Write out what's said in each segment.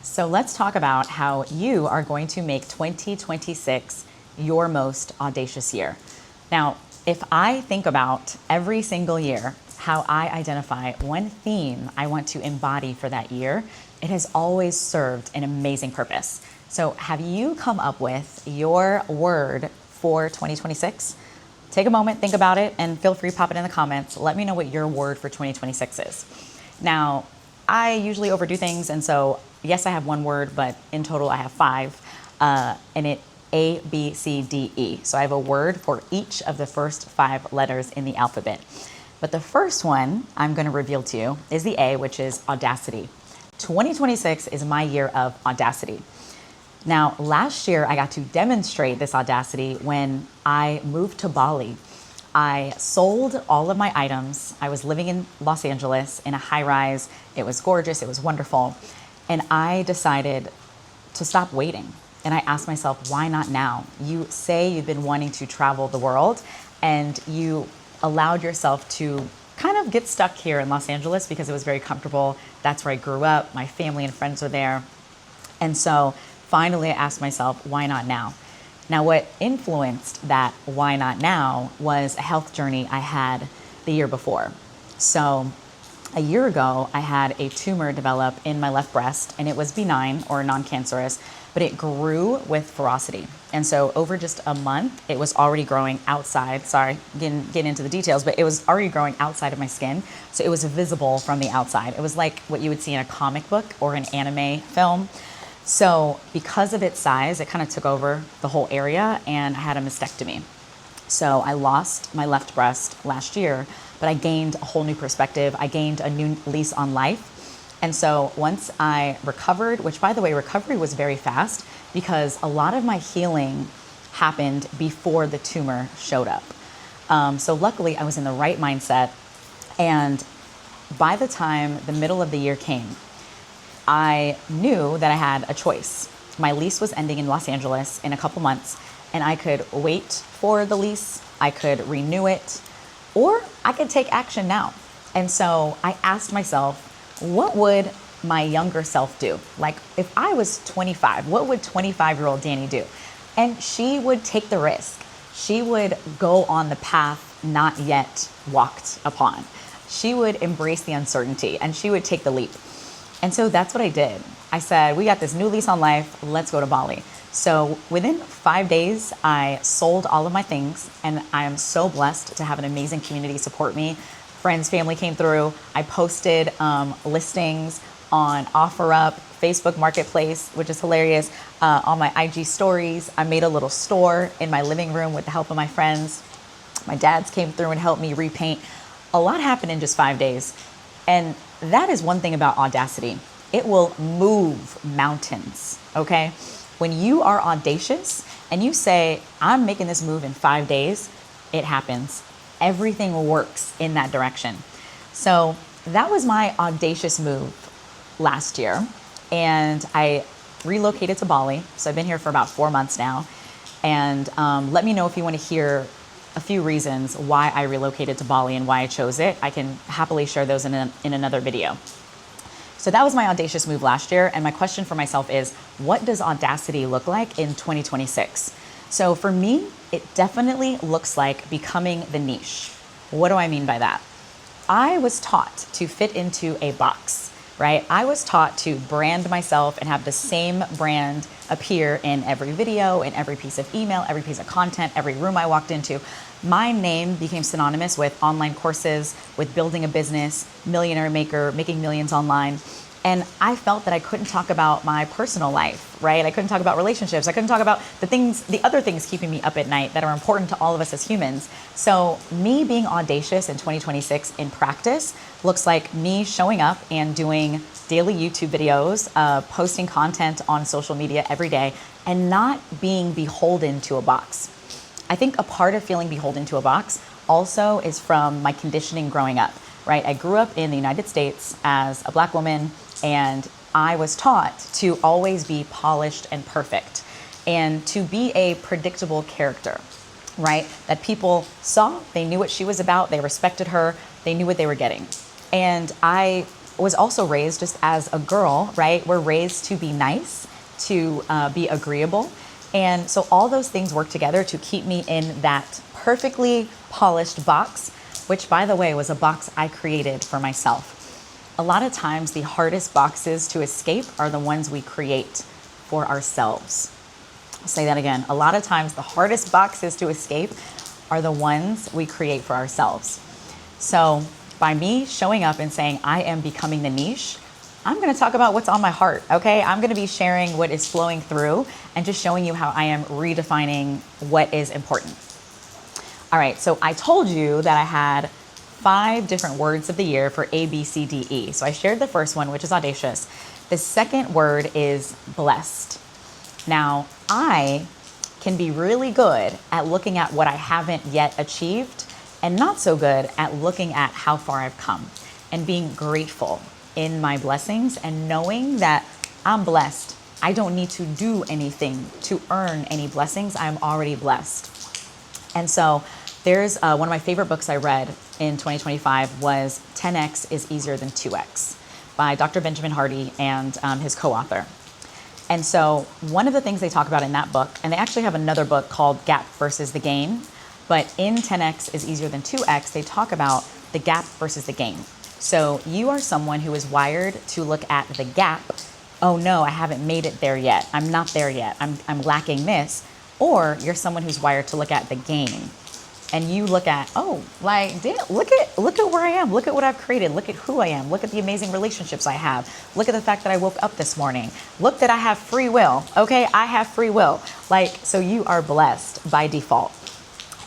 So let's talk about how you are going to make 2026 your most audacious year. Now, if I think about every single year, how I identify one theme I want to embody for that year, it has always served an amazing purpose. So have you come up with your word for 2026? Take a moment, think about it, and feel free to pop it in the comments. Let me know what your word for 2026 is. Now, I usually overdo things, and so yes, I have one word, but in total I have five, and it A, B, C, D, E. So I have a word for each of the first five letters in the alphabet. But the first one I'm going to reveal to you is the A, which is audacity. 2026 is my year of audacity. Now, last year I got to demonstrate this audacity when I moved to Bali. I sold all of my items. I was living in Los Angeles in a high rise. It was gorgeous. It was wonderful. And I decided to stop waiting. And I asked myself, why not now? You say you've been wanting to travel the world and you allowed yourself to kind of get stuck here in Los Angeles because it was very comfortable. That's where I grew up. My family and friends are there. And so finally I asked myself, why not now? Now, what influenced that why not now was a health journey I had the year before. So a year ago, I had a tumor develop in my left breast, and it was benign or non-cancerous, but it grew with ferocity. And so over just a month, it was already growing outside. Sorry, getting into the details, but it was already growing outside of my skin. So it was visible from the outside. It was like what you would see in a comic book or an anime film. So because of its size, it kind of took over the whole area, and I had a mastectomy. So I lost my left breast last year, but I gained a whole new perspective. I gained a new lease on life. And so once I recovered, which by the way, recovery was very fast because a lot of my healing happened before the tumor showed up. So luckily I was in the right mindset. And by the time the middle of the year came, I knew that I had a choice. My lease was ending in Los Angeles in a couple months, and I could wait for the lease, I could renew it, or I could take action now. And so I asked myself, what would my younger self do? Like if I was 25, what would 25-year-old Dani do? And she would take the risk. She would go on the path not yet walked upon. She would embrace the uncertainty and she would take the leap. And so that's what I did. I said, we got this new lease on life, let's go to Bali. So within 5 days, I sold all of my things, and I am so blessed to have an amazing community support me. Friends, family came through. I posted listings on OfferUp, Facebook Marketplace, which is hilarious, on my IG stories. I made a little store in my living room with the help of my friends. My dads came through and helped me repaint. A lot happened in just 5 days. And that is one thing about audacity. It will move mountains, okay? When you are audacious and you say, I'm making this move in 5 days, it happens. Everything works in that direction. So that was my audacious move last year. And I relocated to Bali. So I've been here for about 4 months now. And let me know if you want to hear a few reasons why I relocated to Bali and why I chose it. I can happily share those in another video. So that was my audacious move last year. And my question for myself is, what does audacity look like in 2026? So for me, it definitely looks like becoming the niche. What do I mean by that? I was taught to fit into a box, right? I was taught to brand myself and have the same brand appear in every video, in every piece of email, every piece of content, every room I walked into. My name became synonymous with online courses, with building a business, millionaire maker, making millions online. And I felt that I couldn't talk about my personal life, right? I couldn't talk about relationships. I couldn't talk about the other things keeping me up at night that are important to all of us as humans. So me being audacious in 2026 in practice looks like me showing up and doing daily YouTube videos, posting content on social media every day, and not being beholden to a box. I think a part of feeling beholden to a box also is from my conditioning growing up, right? I grew up in the United States as a Black woman, and I was taught to always be polished and perfect and to be a predictable character, right? That people saw, they knew what she was about, they respected her, they knew what they were getting. And I was also raised just as a girl, right? We're raised to be nice, to be agreeable. And so all those things work together to keep me in that perfectly polished box, which, by the way, was a box I created for myself. A lot of times the hardest boxes to escape are the ones we create for ourselves. I'll say that again. A lot of times the hardest boxes to escape are the ones we create for ourselves. So by me showing up and saying, I am becoming the niche, I'm going to talk about what's on my heart, okay? I'm going to be sharing what is flowing through and just showing you how I am redefining what is important. All right, so I told you that I had 5 different words of the year for A, B, C, D, E. So I shared the first one, which is audacious. The second word is blessed. Now, I can be really good at looking at what I haven't yet achieved and not so good at looking at how far I've come and being grateful in my blessings and knowing that I'm blessed. I don't need to do anything to earn any blessings. I'm already blessed. And so there's one of my favorite books I read in 2025 was 10X is Easier Than 2X by Dr. Benjamin Hardy and his co-author. And so one of the things they talk about in that book, and they actually have another book called Gap versus the Gain, but in 10X is Easier Than 2X, they talk about the gap versus the gain. So you are someone who is wired to look at the gap. Oh no, I haven't made it there yet. I'm not there yet. I'm lacking this. Or you're someone who's wired to look at the gain. And you look at, oh, like, damn, look at where I am. Look at what I've created. Look at who I am. Look at the amazing relationships I have. Look at the fact that I woke up this morning. Look that I have free will. Okay, I have free will. Like, so you are blessed by default.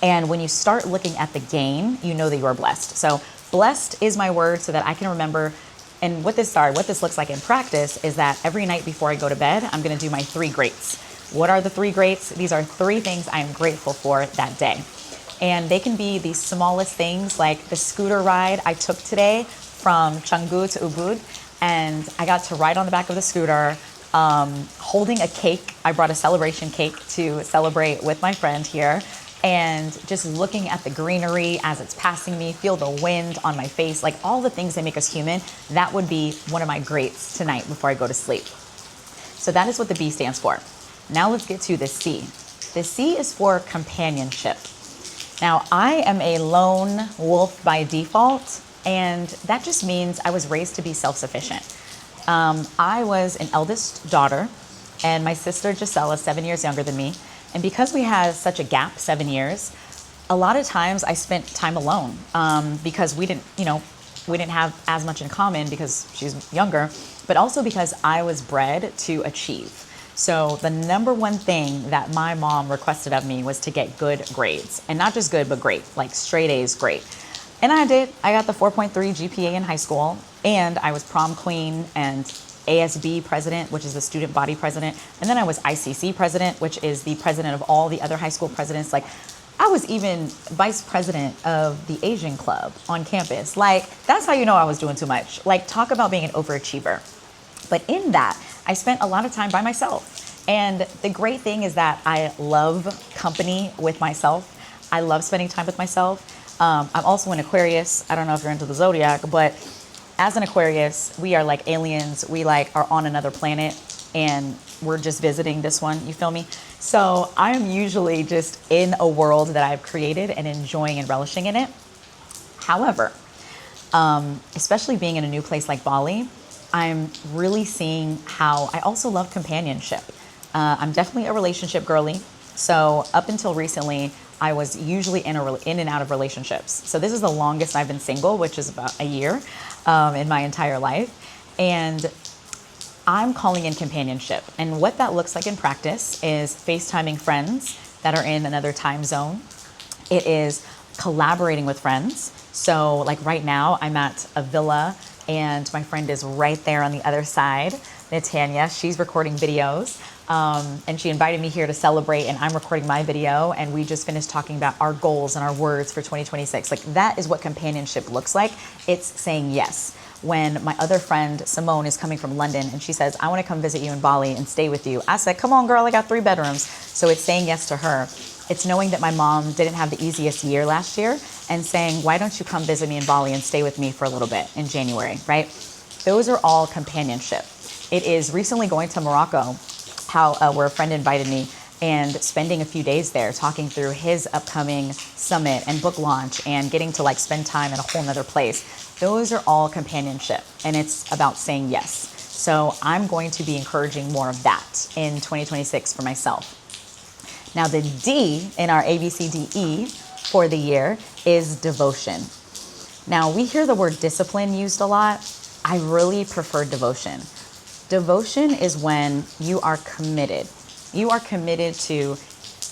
And when you start looking at the gain, you know that you are blessed. So blessed is my word so that I can remember. And what this looks like in practice is that every night before I go to bed, I'm going to do my 3 greats. What are the 3 greats? These are 3 things I am grateful for that day. And they can be the smallest things, like the scooter ride I took today from Canggu to Ubud. And I got to ride on the back of the scooter, holding a cake. I brought a celebration cake to celebrate with my friend here. And just looking at the greenery as it's passing me, feel the wind on my face, like all the things that make us human. That would be one of my greats tonight before I go to sleep. So that is what the B stands for. Now let's get to the C. The C is for companionship. Now, I am a lone wolf by default, and that just means I was raised to be self-sufficient. I was an eldest daughter, and my sister Giselle is 7 years younger than me. And because we had such a gap, 7 years, a lot of times I spent time alone because we didn't have as much in common because she's younger, but also because I was bred to achieve. So the number one thing that my mom requested of me was to get good grades, and not just good, but great, like straight A's, great. And I did. I got the 4.3 GPA in high school, and I was prom queen and ASB president, which is the student body president. And then I was ICC president, which is the president of all the other high school presidents. Like, I was even vice president of the Asian club on campus. Like, that's how you know I was doing too much. Like, talk about being an overachiever. But in that, I spent a lot of time by myself. And the great thing is that I love company with myself. I love spending time with myself. I'm also an Aquarius. I don't know if you're into the zodiac, but as an Aquarius, we are like aliens. We like are on another planet and we're just visiting this one. You feel me? So I am usually just in a world that I've created and enjoying and relishing in it. However, especially being in a new place like Bali, I'm really seeing how I also love companionship. I'm definitely a relationship girly. So up until recently, I was usually in and out of relationships. So this is the longest I've been single, which is about a year in my entire life. And I'm calling in companionship. And what that looks like in practice is FaceTiming friends that are in another time zone. It is collaborating with friends. So like right now, I'm at a villa and my friend is right there on the other side, Natanya. She's recording videos. And she invited me here to celebrate, and I'm recording my video, and we just finished talking about our goals and our words for 2026. Like, that is what companionship looks like. It's saying yes. When my other friend, Simone, is coming from London, and she says, I want to come visit you in Bali and stay with you. I said, come on, girl, I got 3 bedrooms. So it's saying yes to her. It's knowing that my mom didn't have the easiest year last year and saying, why don't you come visit me in Bali and stay with me for a little bit in January, right? those are all companionship. It is recently going to Morocco, where a friend invited me, and spending a few days there talking through his upcoming summit and book launch and getting to like spend time in a whole nother place. Those are all companionship, and it's about saying yes. So I'm going to be encouraging more of that in 2026 for myself. Now the D in our ABCDE for the year is devotion. Now we hear the word discipline used a lot. I really prefer devotion. Devotion is when you are committed. You are committed to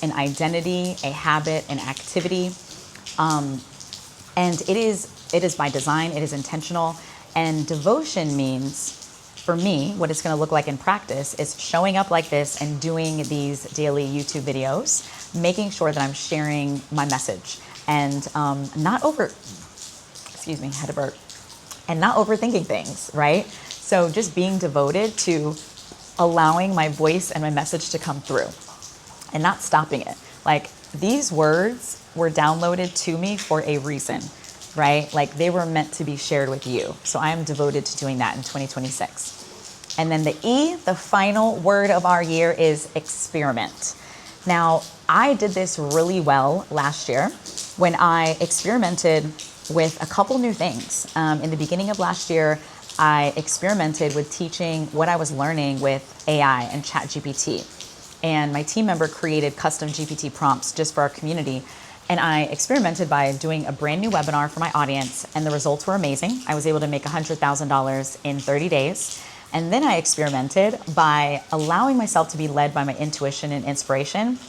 an identity, a habit, an activity. And it is by design, it is intentional. And devotion means, for me, what it's going to look like in practice is showing up like this and doing these daily YouTube videos, making sure that I'm sharing my message and not overthinking things, right? So just being devoted to allowing my voice and my message to come through and not stopping it. Like, these words were downloaded to me for a reason, right? Like, they were meant to be shared with you. So I am devoted to doing that in 2026. And then the E, the final word of our year, is experiment. Now, I did this really well last year when I experimented with a couple new things. In the beginning of last year, I experimented with teaching what I was learning with AI and ChatGPT. And my team member created custom GPT prompts just for our community. And I experimented by doing a brand new webinar for my audience, and the results were amazing. I was able to make $100,000 in 30 days. And then I experimented by allowing myself to be led by my intuition and inspiration.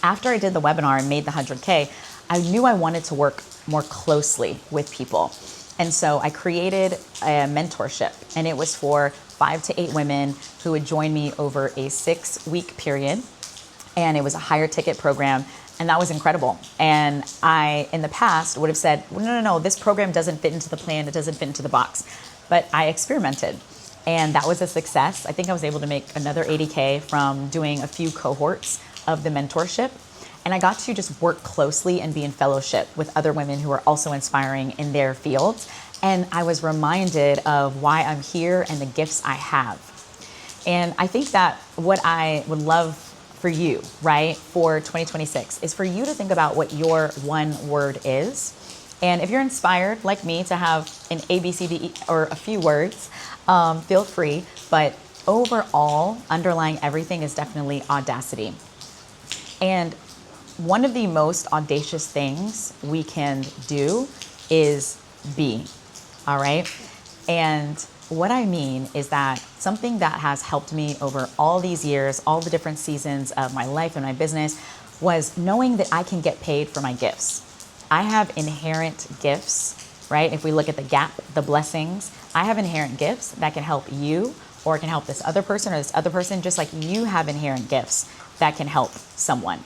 After I did the webinar and made the 100K, I knew I wanted to work more closely with people. And so I created a mentorship, and it was for 5 to 8 women who would join me over a 6-week period. And it was a higher ticket program, and that was incredible. And I, in the past, would have said, no, this program doesn't fit into the plan, it doesn't fit into the box. But I experimented, and that was a success. I think I was able to make another 80K from doing a few cohorts of the mentorship. And I got to just work closely and be in fellowship with other women who are also inspiring in their fields. And I was reminded of why I'm here and the gifts I have. And I think that what I would love for you, right, for 2026 is for you to think about what your one word is. And if you're inspired, like me, to have an A, B, C, D, E, or a few words, feel free. But overall, underlying everything is definitely audacity. And one of the most audacious things we can do is be, all right? And what I mean is that something that has helped me over all these years, all the different seasons of my life and my business, was knowing that I can get paid for my gifts. I have inherent gifts, right? If we look at the gap, the blessings, I have inherent gifts that can help you, or it can help this other person or this other person, just like you have inherent gifts that can help someone.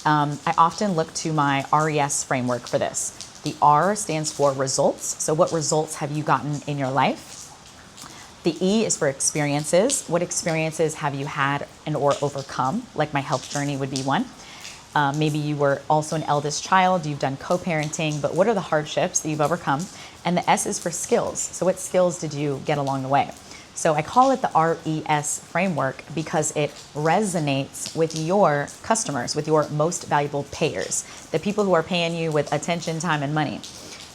I often look to my RES framework for this. The R stands for results. So what results have you gotten in your life? The E is for experiences. What experiences have you had and or overcome? Like my health journey would be one. Maybe you were also an eldest child, you've done co-parenting, but what are the hardships that you've overcome? And the S is for skills. So what skills did you get along the way? So I call it the RES framework because it resonates with your customers, with your most valuable payers, the people who are paying you with attention, time, and money.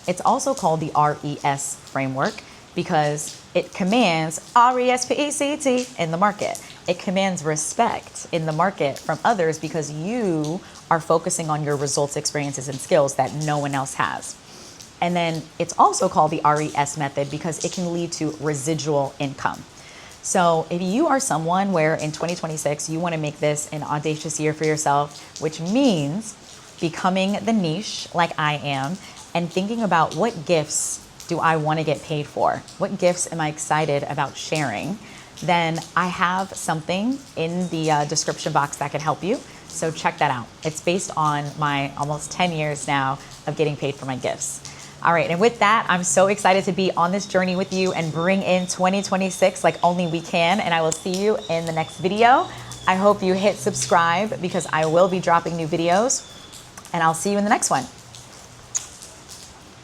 It's also called the RES framework because it commands RESPECT in the market. It commands respect in the market from others because you are focusing on your results, experiences, and skills that no one else has. And then it's also called the RES method because it can lead to residual income. So if you are someone where in 2026 you want to make this an audacious year for yourself, which means becoming the niche like I am and thinking about what gifts do I want to get paid for? What gifts am I excited about sharing? Then I have something in the description box that can help you. So check that out. It's based on my almost 10 years now of getting paid for my gifts. All right, and with that, I'm so excited to be on this journey with you and bring in 2026 like only we can, and I will see you in the next video. I hope you hit subscribe because I will be dropping new videos, and I'll see you in the next one.